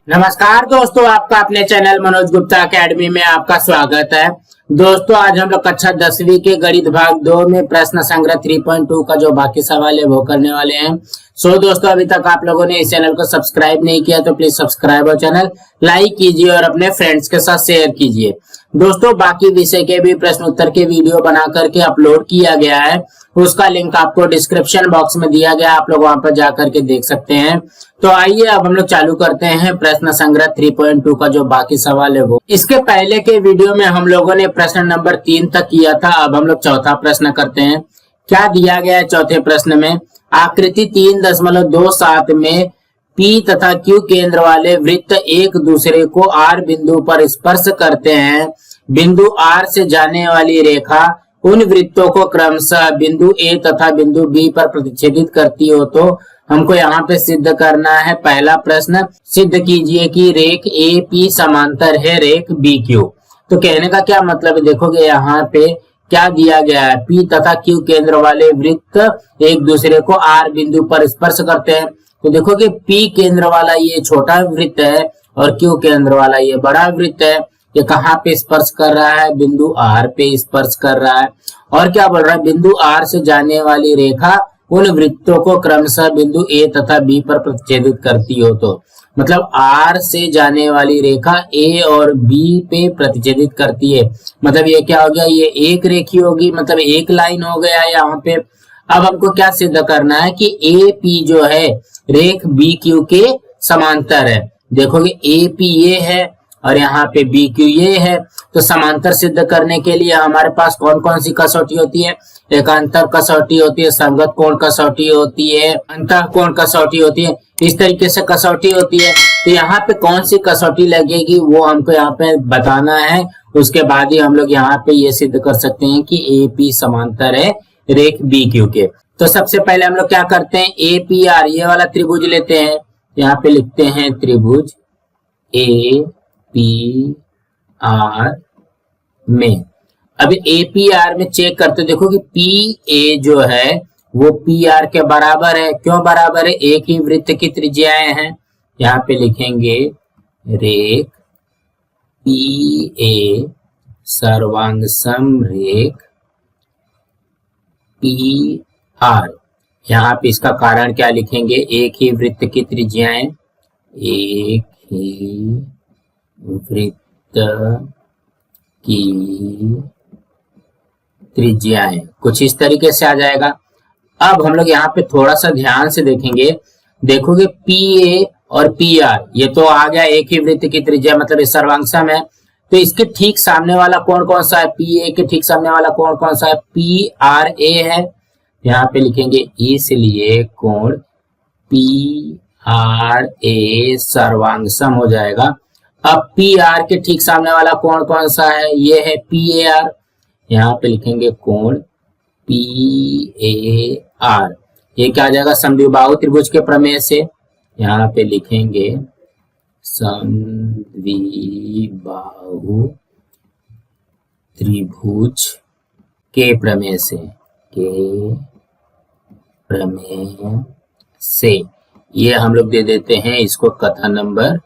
नमस्कार दोस्तों, आपका अपने चैनल मनोज गुप्ता एकेडमी में आपका स्वागत है। दोस्तों, आज हम लोग कक्षा 10वीं के गणित भाग 2 में प्रश्न संग्रह 3.2 का जो बाकी सवाल है वो करने वाले हैं। दोस्तों, अभी तक आप लोगों ने इस चैनल को सब्सक्राइब नहीं किया तो प्लीज सब्सक्राइब और चैनल लाइक कीजिए और अपने फ्रेंड्स के साथ शेयर कीजिए। दोस्तों, बाकी विषय के भी प्रश्न उत्तर के वीडियो बना करके अपलोड किया गया है, उसका लिंक आपको डिस्क्रिप्शन बॉक्स में दिया गया, आप लोग वहां पर जा करके देख सकते हैं। तो आइए अब हम लोग चालू करते हैं प्रश्न संग्रह 3.2 का जो बाकी सवाल है वो। इसके पहले के वीडियो में हम लोगों ने प्रश्न नंबर 3 तक किया था। अब हम लोग चौथा प्रश्न करते हैं। क्या दिया गया है चौथे प्रश्न में? आकृति 3.27 में P तथा Q केंद्र वाले वृत्त एक दूसरे को R बिंदु पर स्पर्श करते हैं। बिंदु R से जाने वाली रेखा उन वृत्तों को क्रमशः बिंदु A तथा बिंदु B पर प्रतिच्छेदित करती हो तो हमको यहाँ पे सिद्ध करना है। पहला प्रश्न, सिद्ध कीजिए कि रेख AP समांतर है रेख BQ। तो कहने का क्या मतलब है, देखोगे यहाँ पे क्या दिया गया है, P तथा Q केंद्र वाले वृत्त एक दूसरे को R बिंदु पर स्पर्श करते हैं। तो देखोगे P केंद्र वाला ये छोटा वृत्त है और Q केंद्र वाला ये बड़ा वृत्त है। ये कहाँ पे स्पर्श कर रहा है? बिंदु R पे स्पर्श कर रहा है। और क्या बोल रहा है? बिंदु R से जाने वाली रेखा उन वृत्तों को क्रमशः बिंदु A तथा B पर प्रतिच्छेदित करती हो तो मतलब R से जाने वाली रेखा A और B पे प्रतिच्छेदित करती है। मतलब ये क्या हो गया? ये एक रेखी होगी, मतलब एक लाइन हो गया यहाँ पे। अब हमको क्या सिद्ध करना है कि AP जो है रेख BQ के समांतर है। देखोगे AP ये है और यहाँ पे BQ ये है। तो समांतर सिद्ध करने के लिए हमारे पास कौन कौन सी कसौटी होती है? एकांतर कसौटी होती है, संगत कोण कसौटी होती है, अंतः कोण कसौटी होती है। इस तरीके से कसौटी होती है। तो यहाँ पे कौन सी कसौटी लगेगी वो हमको यहाँ पे बताना है। उसके बाद ही हम लोग यहाँ पे ये सिद्ध कर सकते हैं कि AP समांतर है रेख BQ के। तो सबसे पहले हम लोग क्या करते हैं, APR ये वाला त्रिभुज लेते हैं। यहाँ पे लिखते हैं त्रिभुज APR में। अब APR में चेक करते देखो कि PA जो है वो PR के बराबर है। क्यों बराबर है? एक ही वृत्त की त्रिज्याएं हैं। यहाँ पे लिखेंगे रेख PA सर्वांग सम रेख PR। यहाँ पे इसका कारण क्या लिखेंगे? एक ही वृत्त की त्रिज्याएं, एक ही वृत्त की त्रिज्याएं, कुछ इस तरीके से आ जाएगा। अब हम लोग यहाँ पे थोड़ा सा ध्यान से देखेंगे। देखोगे PA और PR ये तो आ गया एक ही वृत्त की त्रिज्या, मतलब ये सर्वांगसम है। तो इसके ठीक सामने वाला कोण कौन सा है? PA के ठीक सामने वाला कोण कौन सा है? PRA है। यहाँ पे लिखेंगे इसलिए कोण PRA सर्वांगसम हो जाएगा। अब PR के ठीक सामने वाला कोण कौन सा है? ये है PAR। यहाँ पे लिखेंगे कोण PAR। ये क्या आ जाएगा? समद्विबाहु त्रिभुज के प्रमेय से। यहाँ पे लिखेंगे समद्विबाहु त्रिभुज के प्रमेय से ये हम लोग दे देते हैं इसको कथन नंबर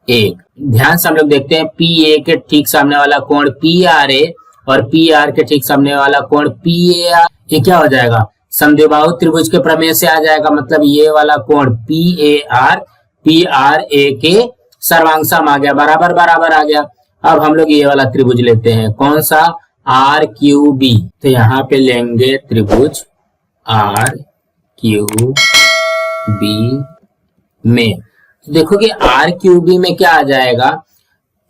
1। ध्यान से हम लोग देखते हैं PA के ठीक सामने वाला कोण PRA और PR के ठीक सामने वाला कोण PAR। ये क्या हो जाएगा? समद्विबाहु त्रिभुज के प्रमेय से आ जाएगा। मतलब ये वाला कोण PAR PRA के सर्वांगसम आ गया, बराबर बराबर आ गया। अब हम लोग ये वाला त्रिभुज लेते हैं, कौन सा? RQB। तो यहाँ पे लेंगे त्रिभुज RQB में। तो देखो कि RQB में क्या आ जाएगा?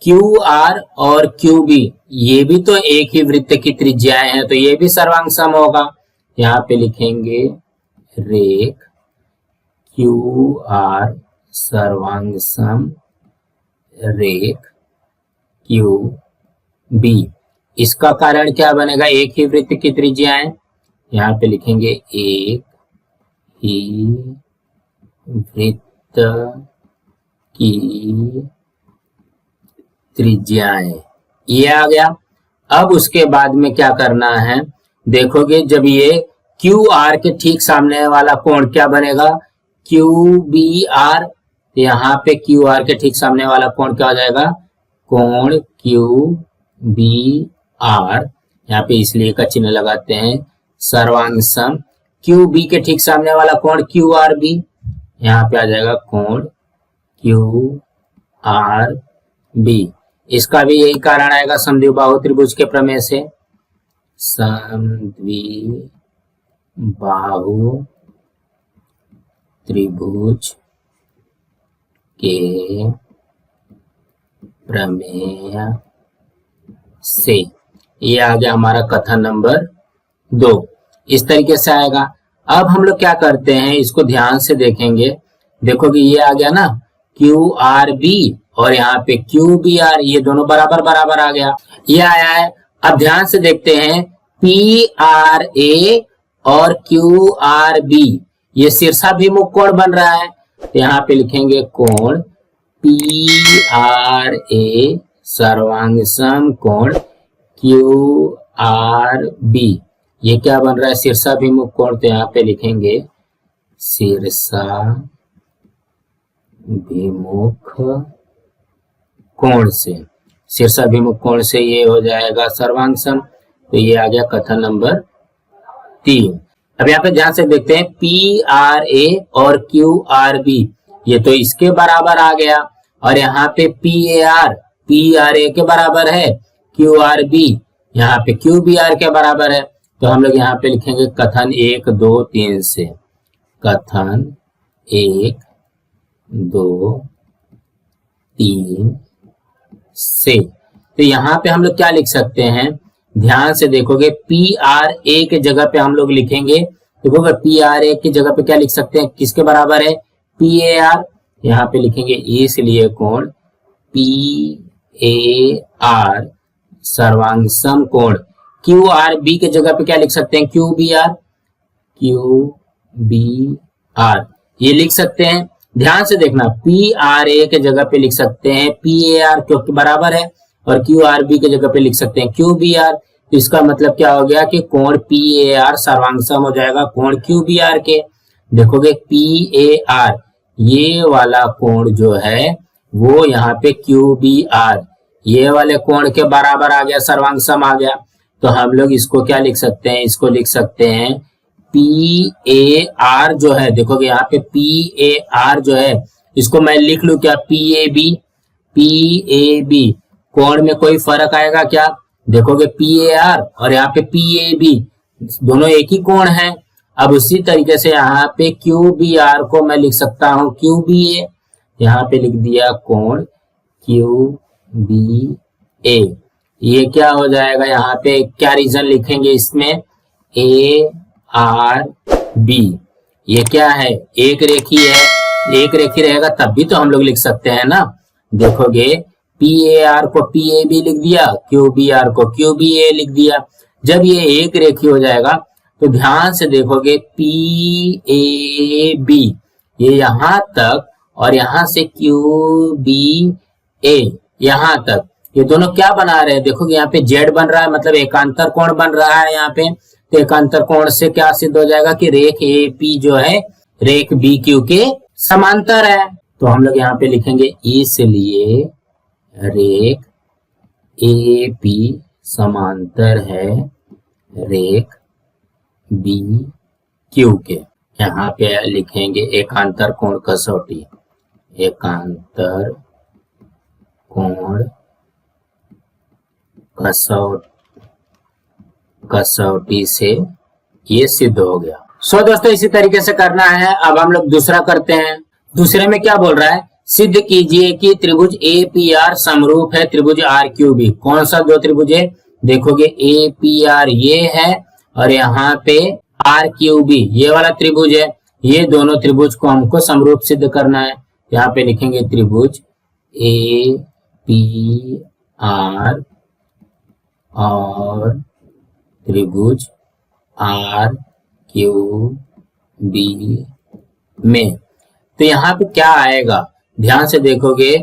QR और QB ये भी तो एक ही वृत्त की त्रिज्याएं हैं, तो ये भी सर्वांगसम होगा। यहाँ पे लिखेंगे रेख QR सर्वांगसम रेख QB। इसका कारण क्या बनेगा? एक ही वृत्त की त्रिज्याएं। यहाँ पे लिखेंगे एक ही वृत्त की त्रिज्याएं, ये आ गया। अब उसके बाद में क्या करना है? देखोगे जब ये QR के ठीक सामने वाला कोण क्या बनेगा? QBR। तो यहाँ पे क्यू आर के ठीक सामने वाला कोण क्या हो जाएगा, कोण क्यू बी आर, यहाँ पे इसलिए का चिन्ह लगाते हैं, सर्वांग सम क्यू बी के ठीक सामने वाला कोण क्यू आर बी, यहाँ पे आ जाएगा कोण क्यू आर बी। इसका भी यही कारण आएगा समद्विबाहु त्रिभुज के प्रमेय से, समद्विबाहु त्रिभुज के प्रमेय से। ये आ गया हमारा कथन नंबर 2, इस तरीके से आएगा। अब हम लोग क्या करते हैं, इसको ध्यान से देखेंगे। देखो कि ये आ गया ना क्यू आर बी और यहाँ पे क्यू बी आर, ये दोनों बराबर बराबर आ गया, ये आया है। अब ध्यान से देखते हैं पी आर ए और क्यू आर बी, ये शीर्षाभिमुख कोण बन रहा है, तो यहाँ पे लिखेंगे कोण पी आर ए सर्वांग सम कोण क्यू आर बी, ये क्या बन रहा है, शीर्षाभिमुख कोण, तो यहाँ पे लिखेंगे शीर्षाभिमुख कोण से, शीर्षाभिमुख कोण से ये हो जाएगा सर्वांग सम। तो ये आ गया कथन नंबर 3। अब यहाँ पे ध्यान से देखते हैं पी आर ए और क्यू आर बी, ये तो इसके बराबर आ गया, और यहाँ पे पी आर ए के बराबर है, क्यू आर बी यहाँ पे क्यू बी आर के बराबर है। तो हम लोग यहाँ पे लिखेंगे कथन 1 2 3 से, कथन 1 2 3 से। तो यहाँ पे हम लोग क्या लिख सकते हैं, ध्यान से देखोगे पी आर ए के जगह पे हम लोग लिखेंगे, देखोगे पी आर ए की जगह पे क्या लिख सकते हैं, किसके बराबर है, पी ए आर, यहाँ पे लिखेंगे इसलिए कोण पी ए आर सर्वांग सम कोण। क्यू आर बी के जगह पे क्या लिख सकते हैं, क्यू बी आर, ये लिख सकते हैं। ध्यान से देखना पी आर ए के जगह पे लिख सकते हैं पी ए आर क्योंकि बराबर है, और क्यू आर बी के जगह पे लिख सकते हैं क्यू बी आर। तो इसका मतलब क्या हो गया कि कोण पी ए आर सर्वांग सम हो जाएगा कोण क्यू बी आर के। देखोगे पी ए आर ये वाला कोण जो है वो यहाँ पे क्यू बी आर ये वाले कोण के बराबर आ गया, सर्वांग सम आ गया। तो हम लोग इसको क्या लिख सकते हैं, इसको लिख सकते हैं पी ए आर जो है, देखोगे यहाँ पे पी ए आर जो है इसको मैं लिख लू क्या, पी ए बी कोण में कोई फर्क आएगा क्या, देखोगे पी ए आर और यहाँ पे पी ए बी दोनों एक ही कोण है। अब उसी तरीके से यहाँ पे क्यू बी आर को मैं लिख सकता हूँ क्यू बी ए, यहाँ पे लिख दिया कोण क्यू बी ए। ये क्या हो जाएगा, यहाँ पे क्या रीजन लिखेंगे इसमें, ए आर बी, ये क्या है, एक रेखी है, एक रेखी रहेगा तब भी तो हम लोग लिख सकते हैं ना। देखोगे पी ए आर को पी ए बी लिख दिया, क्यू बी आर को क्यू बी ए लिख दिया। जब ये एक रेखी हो जाएगा तो ध्यान से देखोगे पी ए बी ये यहां तक और यहां से क्यू बी ए यहां तक, ये दोनों क्या बना रहे हैं, देखोगे यहाँ पे जेड बन रहा है, मतलब एकांतर कोण बन रहा है यहाँ पे। तो एकांतर कोण से क्या सिद्ध हो जाएगा कि रेख ए पी जो है रेख बी क्यू के समांतर है। तो हम लोग यहाँ पे लिखेंगे इसलिए रेख ए पी समांतर है रेख बी क्यू के। यहाँ पे लिखेंगे एकांतर कोण कसौटी, एकांतर कोण कसौटी से ये सिद्ध हो गया। सो दोस्तों इसी तरीके से करना है। अब हम लोग दूसरा करते हैं। दूसरे में क्या बोल रहा है, सिद्ध कीजिए कि त्रिभुज ए पी आर समरूप है त्रिभुज आर क्यू बी। कौन सा दो त्रिभुज है, देखोगे ए पी आर ये है और यहाँ पे आर क्यू बी ये वाला त्रिभुज है। ये दोनों त्रिभुज को हमको समरूप सिद्ध करना है। यहाँ पे लिखेंगे त्रिभुज ए पी आर और त्रिभुज आर क्यू बी में। तो यहाँ पे क्या आएगा, ध्यान से देखोगे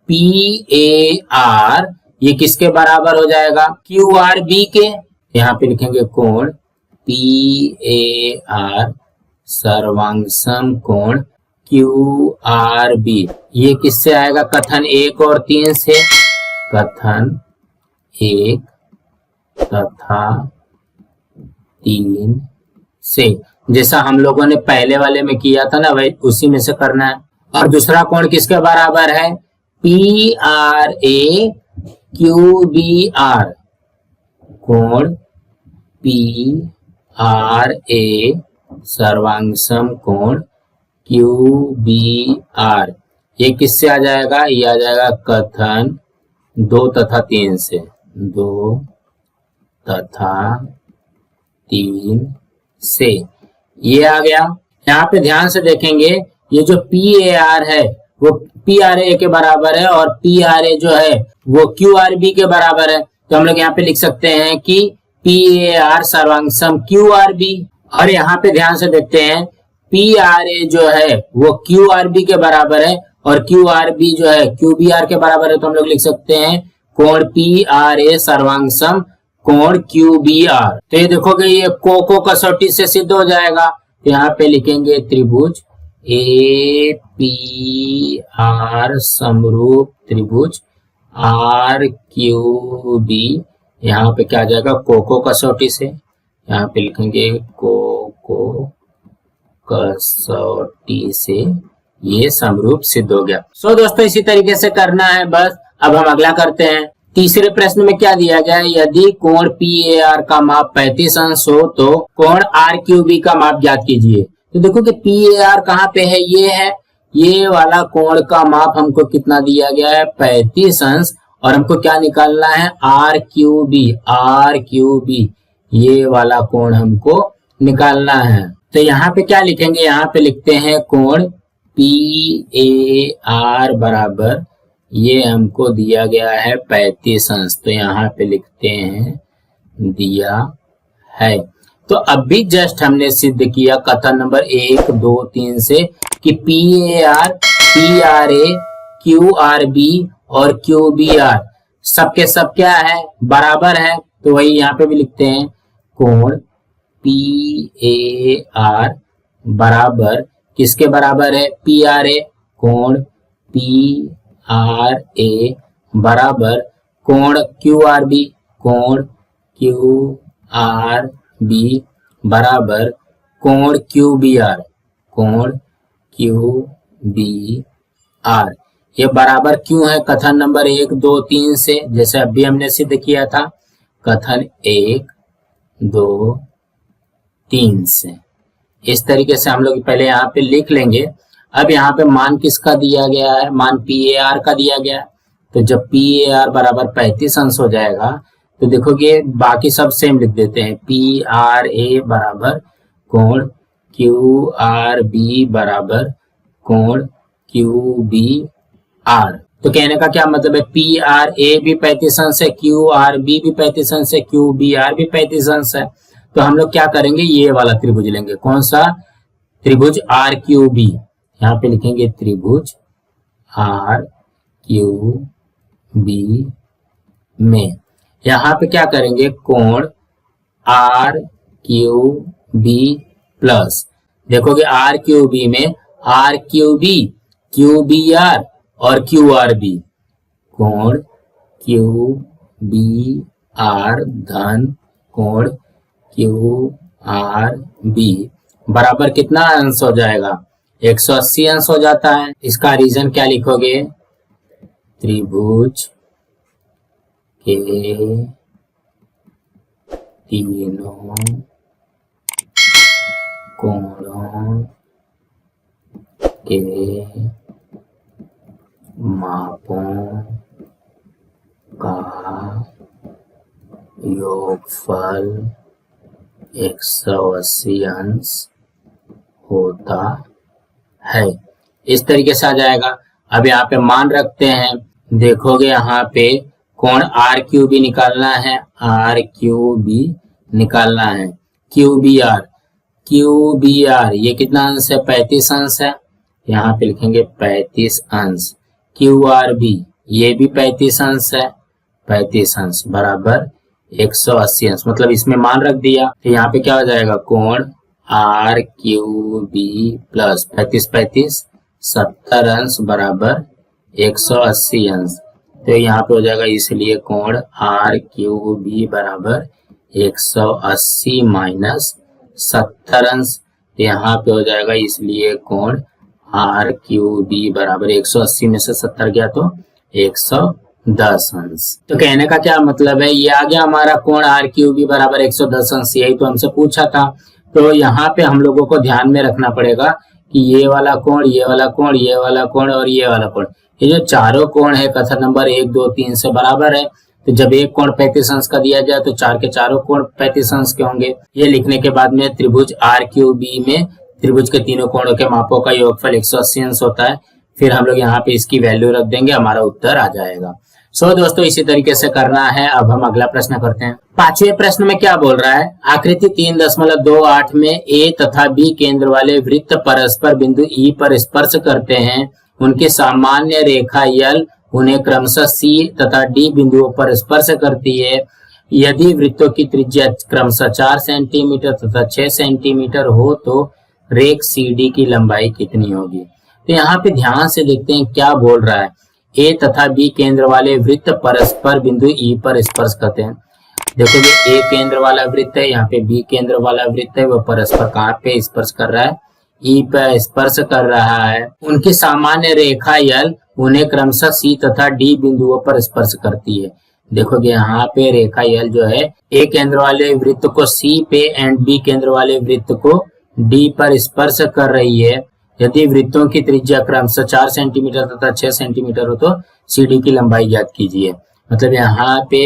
पी ए आर ये किसके बराबर हो जाएगा, क्यू आर बी के। यहाँ पे लिखेंगे कोण पी ए आर सर्वांग सम कोण क्यू आर बी। ये किससे आएगा? कथन 1 और 3 से। कथन 1 तथा 3 से, जैसा हम लोगों ने पहले वाले में किया था ना, वही उसी में से करना है। और दूसरा कोण किसके बराबर है? P R A Q B R. कोण पी आर ए सर्वांग सम कोण क्यू बी आर, ये किससे आ जाएगा? ये आ जाएगा कथन 2 तथा 3 से। 2 तथा 3 से ये आ गया। यहाँ पे ध्यान से देखेंगे, ये जो पी ए आर है वो पी आर ए के बराबर है और पी आर ए जो है वो क्यू आर बी के बराबर है। तो हम लोग यहाँ पे लिख सकते हैं कि पी ए आर सर्वांग सम क्यू आर बी। और यहाँ पे ध्यान से देखते हैं, पी आर ए जो है वो क्यू आर बी के बराबर है और क्यू आर बी जो है क्यू बी आर के बराबर है। तो हम लोग लिख सकते हैं कोण पी आर ए सर्वांग सम कोण क्यू बी आर। तो ये देखोगे ये को कसौटी से सिद्ध हो जाएगा। तो यहाँ पे लिखेंगे त्रिभुज ए पी आर समरूप त्रिभुज आर क्यू बी। यहाँ पे क्या आ जाएगा? को कसौटी से। यहाँ पे लिखेंगे को कसौटी से ये समरूप सिद्ध हो गया। सो दोस्तों इसी तरीके से करना है बस। अब हम अगला करते हैं। तीसरे प्रश्न में क्या दिया गया है? यदि कोण पी ए आर का माप 35 अंश हो तो कोण आर क्यू बी का माप ज्ञात कीजिए। तो देखो कि पी ए आर कहाँ पे है? ये है। ये वाला कोण का माप हमको कितना दिया गया है? 35 अंश। और हमको क्या निकालना है? R Q B. R Q B ये वाला कोण हमको निकालना है। तो यहाँ पे क्या लिखेंगे? यहाँ पे लिखते हैं कोण पी ए आर बराबर, ये हमको दिया गया है 35 अंश। तो यहाँ पे लिखते हैं दिया है। तो अभी जस्ट हमने सिद्ध किया कथन नंबर 1, 2, 3 से कि P A Q R B और क्यू बी आर सबके सब क्या है? बराबर है। तो वही यहाँ पे भी लिखते हैं कोण पी ए आर बराबर किसके बराबर है? पी आर ए। कोण पी आर ए बराबर कोण क्यू आर बी। कोण क्यू आर बी बराबर कोण क्यू बी आर। कोण क्यू बी आर ये बराबर क्यों है? कथन नंबर 1, 2, 3 से, जैसे अभी हमने सिद्ध किया था कथन 1, 2, 3 से। इस तरीके से हम लोग पहले यहाँ पे लिख लेंगे। अब यहाँ पे मान किसका दिया गया है? मान पी ए आर का दिया गया है। तो जब पी ए आर बराबर 35 अंश हो जाएगा तो देखोगे बाकी सब सेम लिख देते हैं। पी आर ए बराबर कोण क्यू आर बी बराबर कोण क्यू बी आर। तो कहने का क्या मतलब है? पी आर ए भी 35 अंश है, क्यू आर बी भी 35 अंश है, क्यू बी आर भी 35 अंश है। तो हम लोग क्या करेंगे? ये वाला त्रिभुज लेंगे। कौन सा? त्रिभुज आर क्यू बी। यहाँ पे लिखेंगे त्रिभुज आर क्यू बी में यहाँ पे क्या करेंगे? कोण आर क्यू बी प्लस, देखोगे आर क्यू बी में आर क्यू बी आर और क्यू आर बी। कोण क्यू बी आर धन कोण क्यू आर बी बराबर कितना अंश हो जाएगा? 180 अंश हो जाता है। इसका रीजन क्या लिखोगे? त्रिभुज के तीनों कोणों के मापों का योगफल 180 अंश होता है। इस तरीके से आ जाएगा। अब यहाँ पे मान रखते हैं, देखोगे यहाँ पे कोण आर क्यू बी निकालना है, आर क्यू बी निकालना है। क्यू बी आर ये कितना अंश है? 35 अंश है। यहाँ पे लिखेंगे 35 अंश। क्यू आर बी ये भी 35 अंश है, 35 अंश बराबर 180 अंश, मतलब इसमें मान रख दिया। तो यहाँ पे क्या हो जाएगा? कोण आर क्यू बी प्लस 35 70 अंश बराबर 180 अंश। तो यहाँ पे हो जाएगा इसलिए कोण आर क्यू बी बराबर 180 माइनस 70 अंश। यहाँ पे हो जाएगा इसलिए कोण आर क्यू बी बराबर 180 में से 70 गया तो 110 अंश। तो कहने का क्या मतलब है, ये आ गया हमारा कोण आर क्यू बी बराबर 110 अंश। यही तो हमसे पूछा था। तो यहाँ पे हम लोगों को ध्यान में रखना पड़ेगा कि ये वाला कोण, ये वाला कोण, ये वाला कोण और ये वाला कोण, ये जो चारों कोण है कथन नंबर 1, 2, 3 से बराबर है। तो जब एक कोण 35 अंश का दिया जाए तो चार के चारों कोण 35 अंश के होंगे। ये लिखने के बाद में त्रिभुज आर क्यू बी में त्रिभुज के तीनों कोणों के मापों का योगफल 180 अंश होता है। फिर हम लोग यहाँ पे इसकी वैल्यू रख देंगे, हमारा उत्तर आ जाएगा। सो दोस्तों इसी तरीके से करना है। अब हम अगला प्रश्न करते हैं। पांचवें प्रश्न में क्या बोल रहा है, आकृति 3.28 में ए तथा बी केंद्र वाले वृत्त परस्पर बिंदु ई पर स्पर्श करते हैं। उनकी सामान्य रेखा यल उन्हें क्रमशः सी तथा डी बिंदुओं पर स्पर्श करती है। यदि वृत्तों की त्रिज्या क्रमशः 4 सेंटीमीटर तथा 6 सेंटीमीटर हो तो रेख सी डी की लंबाई कितनी होगी। तो यहाँ पे ध्यान से देखते हैं क्या बोल रहा है। ए तथा बी केंद्र वाले वृत्त परस्पर बिंदु ई पर स्पर्श करते हैं। देखो ये ए केंद्र वाला वृत्त है, यहाँ पे बी केंद्र वाला वृत्त है, वो परस्पर कहाँ पे स्पर्श कर रहा है, ई पर स्पर्श कर रहा है। उनकी सामान्य रेखा यल उन्हें क्रमशः सी तथा डी बिंदुओं पर स्पर्श करती है। देखोगे यहाँ पे रेखा यल जो है ए केंद्र वाले वृत्त को सी पे एंड बी केंद्र वाले वृत्त को डी पर स्पर्श कर रही है। यदि वृत्तों की त्रिज्या क्रमशः 4 सेंटीमीटर तथा 6 सेंटीमीटर हो तो सी डी की लंबाई ज्ञात कीजिए। मतलब यहाँ पे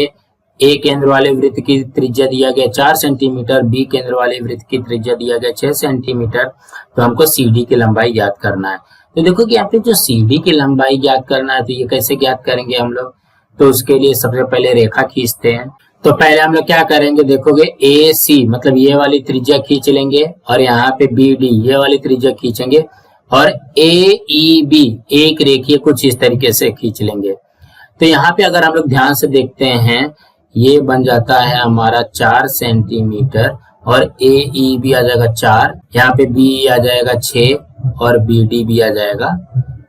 ए केंद्र वाले वृत्त की त्रिज्या दिया गया 4 सेंटीमीटर, बी केंद्र वाले वृत्त की त्रिज्या दिया गया 6 सेंटीमीटर। तो हमको सी डी की लंबाई ज्ञात करना है। तो देखो कि यहाँ पे जो सी डी की लंबाई ज्ञात करना है तो ये कैसे ज्ञात करेंगे हम लोग। तो उसके लिए सबसे पहले रेखा खींचते हैं। तो पहले हम लोग क्या करेंगे, देखोगे ए सी मतलब ये वाली त्रिज्या खींच लेंगे और यहाँ पे बी डी ये वाली त्रिज्या खींचेंगे और ए ई बी एक रेखीय कुछ इस तरीके से खींच लेंगे। तो यहाँ पे अगर हम लोग ध्यान से देखते हैं ये बन जाता है हमारा 4 सेंटीमीटर और ए ई बी आ जाएगा 4, यहाँ पे बी आ जाएगा 6 और बी डी भी आ जाएगा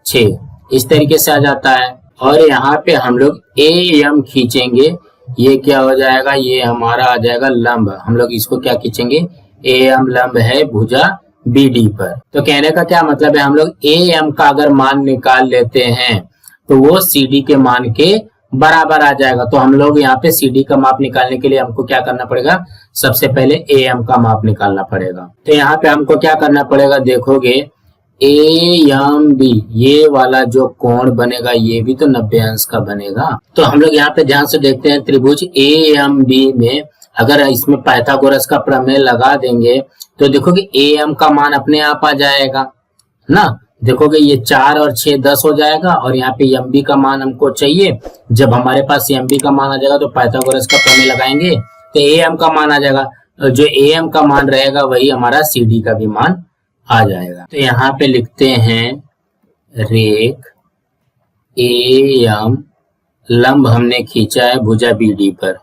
6, इस तरीके से आ जाता है। और यहाँ पे हम लोग ए एम खींचेंगे, ये क्या हो जाएगा, ये हमारा आ जाएगा लंब। हम लोग इसको क्या खींचेंगे, ए एम लंब है भुजा बी डी पर। तो कहने का क्या मतलब है, हम लोग ए एम का अगर मान निकाल लेते हैं तो वो सी डी के मान के बराबर आ जाएगा। तो हम लोग यहाँ पे सी डी का माप निकालने के लिए हमको क्या करना पड़ेगा, सबसे पहले ए एम का माप निकालना पड़ेगा। तो यहाँ पे हमको क्या करना पड़ेगा, देखोगे ए एम बी ये वाला जो कोण बनेगा ये भी तो 90 अंश का बनेगा। तो हम लोग यहाँ पे ध्यान से देखते हैं त्रिभुज ए एम बी में अगर इसमें पाइथागोरस का प्रमेय लगा देंगे तो देखोगे ए एम का मान अपने आप आ जाएगा ना। देखोगे ये 4 और 6 10 हो जाएगा और यहाँ पे एम बी का मान हमको चाहिए। जब हमारे पास एम बी का मान आ जाएगा तो पाइथागोरस का प्रमेय लगाएंगे तो ए एम का मान आ जाएगा। जो ए एम का मान रहेगा वही हमारा सी डी का भी मान आ जाएगा। तो यहाँ पे लिखते हैं रेख ए एम लंब हमने खींचा है भुजा बी डी पर,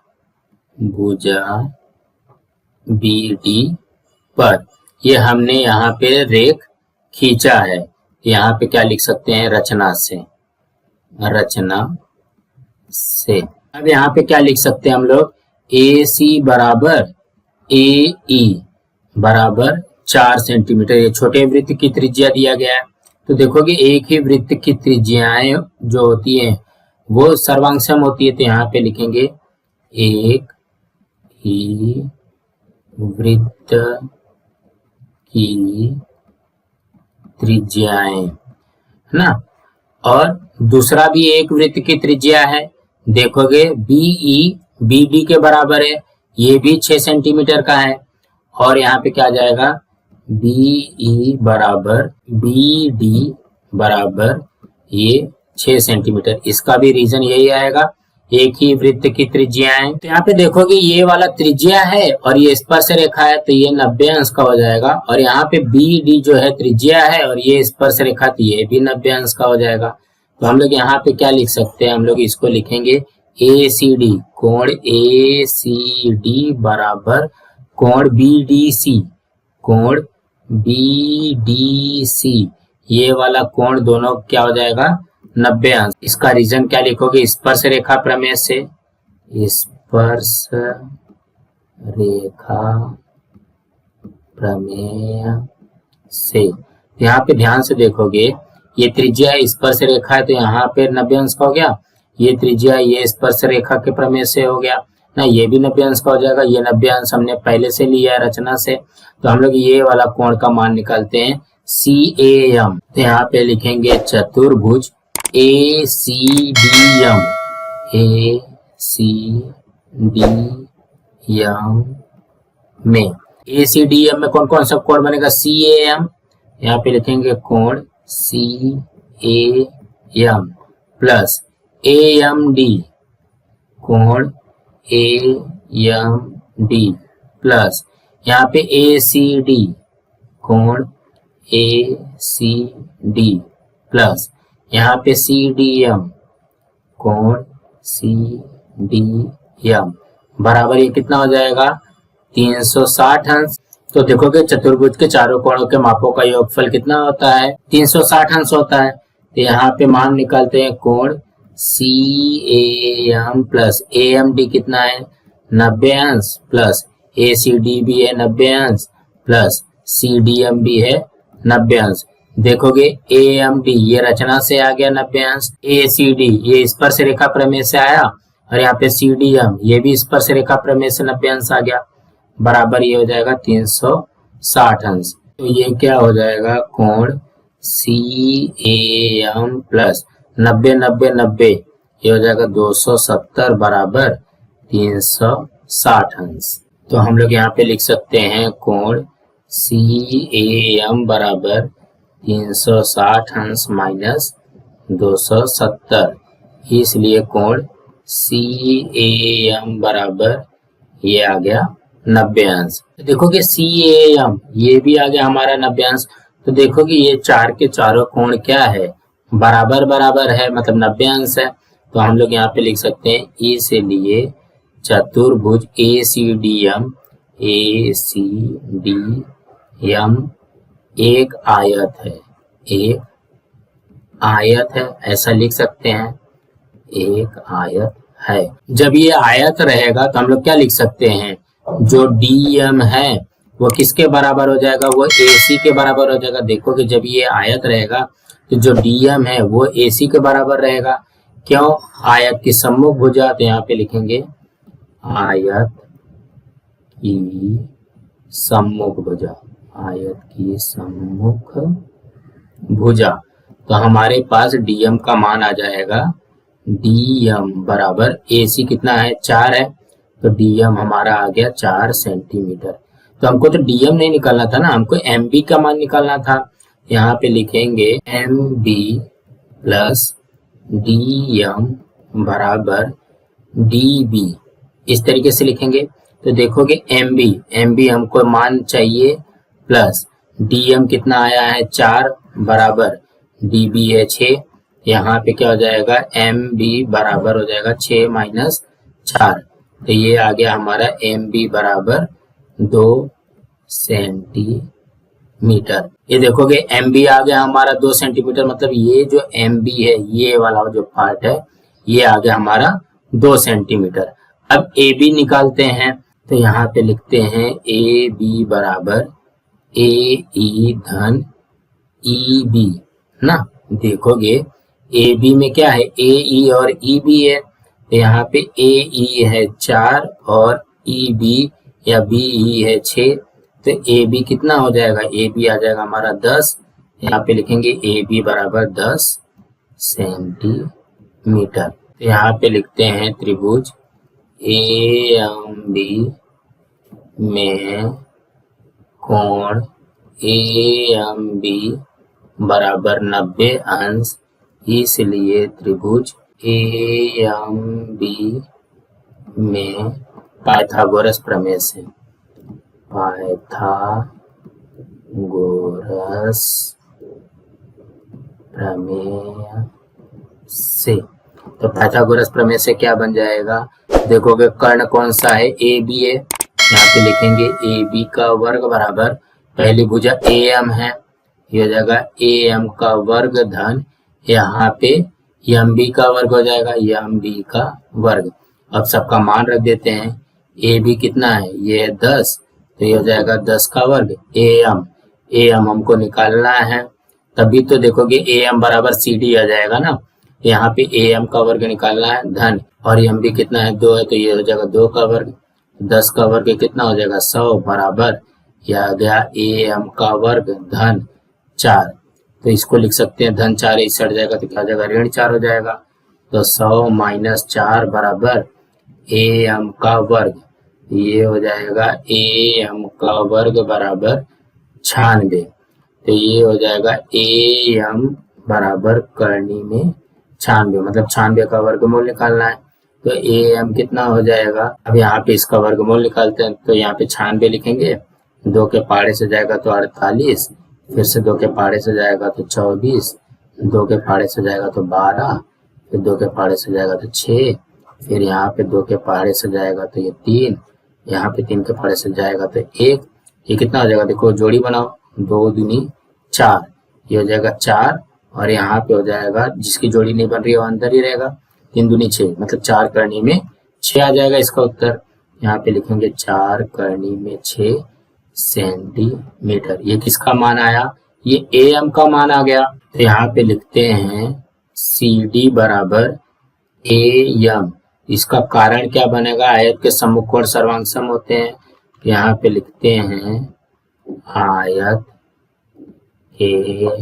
भुजा बी डी पर ये हमने यहाँ पे रेख खींचा है। यहाँ पे क्या लिख सकते हैं, रचना से, रचना से। अब यहाँ पे क्या लिख सकते हैं हम लोग, ए सी बराबर ए ई बराबर 4 सेंटीमीटर। ये छोटे वृत्त की त्रिज्या दिया गया है। तो देखोगे एक ही वृत्त की त्रिज्याएं जो होती हैं वो सर्वांगसम होती है। तो यहाँ पे लिखेंगे एक ही वृत्त की त्रिज्याएं, है ना। और दूसरा भी एक वृत्त की त्रिज्या है, देखोगे बीई बी डी के बराबर है, ये भी 6 सेंटीमीटर का है। और यहाँ पे क्या आ जाएगा, बीई बराबर बी डी बराबर ये 6 सेंटीमीटर। इसका भी रीजन यही आएगा, एक ही वृत्त की त्रिज्याएं। तो यहाँ पे देखोगे ये वाला त्रिज्या है और ये स्पर्श रेखा है तो ये 90 अंश का हो जाएगा। और यहाँ पे बी डी जो है त्रिज्या है और ये स्पर्श रेखा तो ये भी 90 अंश का हो जाएगा। तो हम लोग यहाँ पे क्या लिख सकते हैं, हम लोग इसको लिखेंगे ए सी डी, कोण ए सी डी बराबर कोण बी डी सी, कोण बी डी सी ये वाला कोण दोनों क्या हो जाएगा 90 अंश। इसका रीजन क्या लिखोगे स्पर्श रेखा प्रमेय से, स्पर्श रेखा प्रमेय से। यहाँ पे ध्यान से देखोगे ये त्रिज्या स्पर्श रेखा है तो यहाँ पे 90 अंश का हो गया, ये त्रिज्या ये स्पर्श रेखा के प्रमेय से हो गया ना, ये भी 90 अंश का हो जाएगा। ये 90 अंश हमने पहले से लिया है रचना से, तो हम लोग ये वाला कोण का मान निकालते हैं CAM। तो यहाँ पे लिखेंगे चतुर्भुज ACDM, ACDM में ACDM में कौन कौन सा कोण बनेगा CAM, यहाँ पे लिखेंगे कोण CAM प्लस AMD, कोण AMD प्लस यहाँ पे ACD, कोण ACD प्लस यहाँ पे CDM, कोण CDM बराबर ये कितना हो जाएगा 360 अंश। तो देखोगे चतुर्भुज के चारों कोणों के मापों का योगफल कितना होता है 360 अंश होता है। तो यहाँ पे मान निकालते हैं कोण CAM प्लस AMD कितना है 90 अंश प्लस ACD भी है 90 अंश प्लस CDM भी है 90 अंश। देखोगे AMD ये रचना से आ गया 90 अंश, ACD ये स्पर्श रेखा प्रमेय से आया और यहाँ पे CDM ये भी स्पर्श रेखा प्रमेय से 90 अंश आ गया, बराबर ये हो जाएगा 360 अंश। तो ये क्या हो जाएगा कोण CAM प्लस 90 90 90 ये हो जाएगा 270 बराबर 360 अंश। तो हम लोग यहाँ पे लिख सकते हैं कोण CAM बराबर 360 अंश माइनस 270, इसलिए कोण CAM बराबर ये आ गया 90 अंश। तो देखोगे CAM ये भी आ गया हमारा 90 अंश। तो देखोगे ये चार के चारों कोण क्या है बराबर बराबर है, मतलब 90 अंश है। तो हम लोग यहाँ पे लिख सकते हैं इसलिए चतुर्भुज ACDM एक आयत है, एक आयत है ऐसा लिख सकते हैं, एक आयत है। जब ये आयत रहेगा तो हम लोग क्या लिख सकते हैं जो DM है वो किसके बराबर हो जाएगा वो AC के बराबर हो जाएगा। देखो कि जब ये आयत रहेगा तो जो DM है वो AC के बराबर रहेगा। क्यों आयत की सम्मुख भुजा, तो यहाँ पे लिखेंगे आयत की सम्मुख भुजा, आयत की सम्मुख भुजा। तो हमारे पास DM का मान आ जाएगा DM बराबर AC कितना है 4 है, तो DM हमारा आ गया 4 सेंटीमीटर। तो हमको तो DM नहीं निकालना था ना, हमको MB का मान निकालना था। यहाँ पे लिखेंगे MB प्लस DM बराबर DB, इस तरीके से लिखेंगे। तो देखोगे MB हमको मान चाहिए प्लस DM कितना आया है 4 बराबर DB है 6। यहाँ पे क्या हो जाएगा MB बराबर हो जाएगा 6 माइनस 4, तो ये आ गया हमारा MB बराबर 2 सेंटीमीटर। ये देखोगे MB आ गया हमारा 2 सेंटीमीटर, मतलब ये जो MB है ये वाला जो पार्ट है ये आ गया हमारा 2 सेंटीमीटर। अब AB निकालते हैं, तो यहाँ पे लिखते हैं AB बराबर AE धन EB ना। देखोगे AB में क्या है AE और EB है, तो यहाँ पे AE है 4 और EB या BE है 6, तो AB कितना हो जाएगा AB आ जाएगा हमारा 10। यहाँ पे लिखेंगे AB बराबर 10 सेंटीमीटर। तो यहाँ पे लिखते हैं त्रिभुज AMB में कोण AMB बराबर 90 अंश, इसलिए त्रिभुज AMB में पाइथागोरस प्रमेय से, पाइथागोरस प्रमेय से, तो पाइथागोरस प्रमेय से क्या बन जाएगा, देखोगे कर्ण कौन सा है AB है, यहाँ पे लिखेंगे AB का वर्ग बराबर पहली भुजा AM है, ये हो जाएगा ए एम का वर्ग धन यहाँ पे एम बी का वर्ग हो जाएगा, एम बी का वर्ग। अब सबका मान रख देते हैं। ए बी कितना है, ये है 10, तो ये हो जाएगा 10 का वर्ग। ए एम हमको निकालना है, तभी तो देखोगे ए एम बराबर सी डी आ जाएगा ना। यहाँ पे ए एम का वर्ग निकालना है धन, और एम बी कितना है 2 है, तो ये हो जाएगा 2 का वर्ग। 10 का वर्ग कितना हो जाएगा 100 बराबर यह आ गया ए एम का वर्ग धन 4। तो इसको लिख सकते हैं धन 4 इस हट जाएगा तो क्या हो जाएगा ऋण 4 हो जाएगा। तो 100 माइनस 4 बराबर ए एम का वर्ग, ये हो जाएगा ए एम का वर्ग बराबर 96। तो ये हो जाएगा ए एम बराबर करनी में 96, मतलब 96 का वर्गमूल निकालना है। तो ए एम कितना हो जाएगा, अब यहाँ पे इसका वर्गमूल निकालते हैं। तो यहाँ पे 96 लिखेंगे, 2 के पहाड़े से जाएगा तो 48, फिर से 2 के पहाड़े से जाएगा तो 24, 2 के पहाड़े से जाएगा तो 12, फिर 2 के पहाड़े से जाएगा तो 6, फिर यहाँ पे 2 के पहाड़े से जाएगा तो ये 3, यहाँ पे 3 के पहाड़े से जाएगा तो 1। ये कितना हो जाएगा, देखो जोड़ी बनाओ, 2 दूनी 4, ये हो जाएगा 4, और यहाँ पे हो जाएगा जिसकी जोड़ी नहीं बन रही है वो अंदर ही रहेगा, 3 दूनी 6, मतलब 4 करनी में 6 आ जाएगा इसका उत्तर। यहाँ पे लिखेंगे 4 करनी में 6 सेंटीमीटर। ये किसका मान आया, ये ए एम का मान आ गया। तो यहाँ पे लिखते हैं सी डी बराबर ए एम। इसका कारण क्या बनेगा, आयत के सम्मुख कोण सर्वांग सम होते हैं। यहाँ पे लिखते हैं आयत के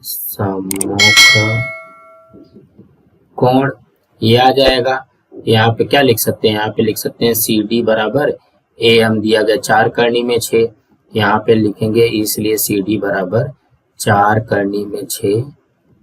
सम्मुख कोण, ये आ जाएगा। यहाँ पे क्या लिख सकते हैं, यहाँ पे लिख सकते हैं सी डी बराबर ए एम दिया गया 4 करनी में 6, यहाँ पे लिखेंगे इसलिए सी डी बराबर 4 करनी में 6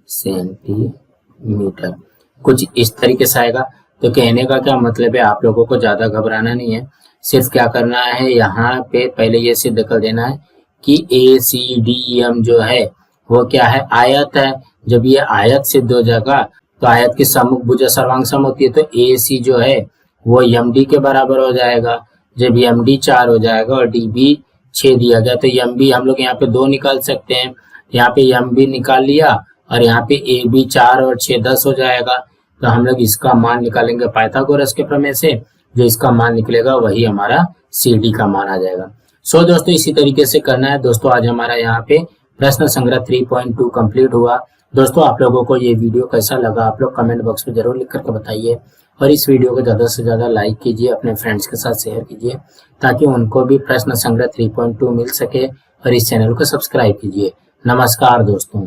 सेंटीमीटर। कुछ इस तरीके से आएगा। तो कहने का क्या मतलब है, आप लोगों को ज्यादा घबराना नहीं है, सिर्फ क्या करना है, यहाँ पे पहले ये सिद्ध कर देना है कि ए सी डी एम जो है वो क्या है, आयत है। जब ये आयत सिद्ध हो जाएगा तो आयत की सम्मुख भुजा सर्वांग सम होती है, तो ए सी जो है वो एम डी के बराबर हो जाएगा। जब एम डी 4 हो जाएगा और डी बी 6 दिया गया, तो एम बी हम लोग यहाँ पे 2 निकाल सकते हैं। यहाँ पे एम बी निकाल लिया, और यहाँ पे ए बी 4 और 6 10 हो जाएगा। तो हम लोग इसका मान निकालेंगे पाइथागोरस के प्रमेय से, जो इसका मान निकलेगा वही हमारा सी डी का मान आ जाएगा। सो दोस्तों इसी तरीके से करना है। दोस्तों आज हमारा यहाँ पे प्रश्न संग्रह 3.2 कंप्लीट हुआ। दोस्तों आप लोगों को ये वीडियो कैसा लगा, आप लोग कमेंट बॉक्स में जरूर लिख करके बताइए, और इस वीडियो को ज़्यादा से ज़्यादा लाइक कीजिए, अपने फ्रेंड्स के साथ शेयर कीजिए, ताकि उनको भी प्रश्न संग्रह 3.2 मिल सके, और इस चैनल को सब्सक्राइब कीजिए। नमस्कार दोस्तों।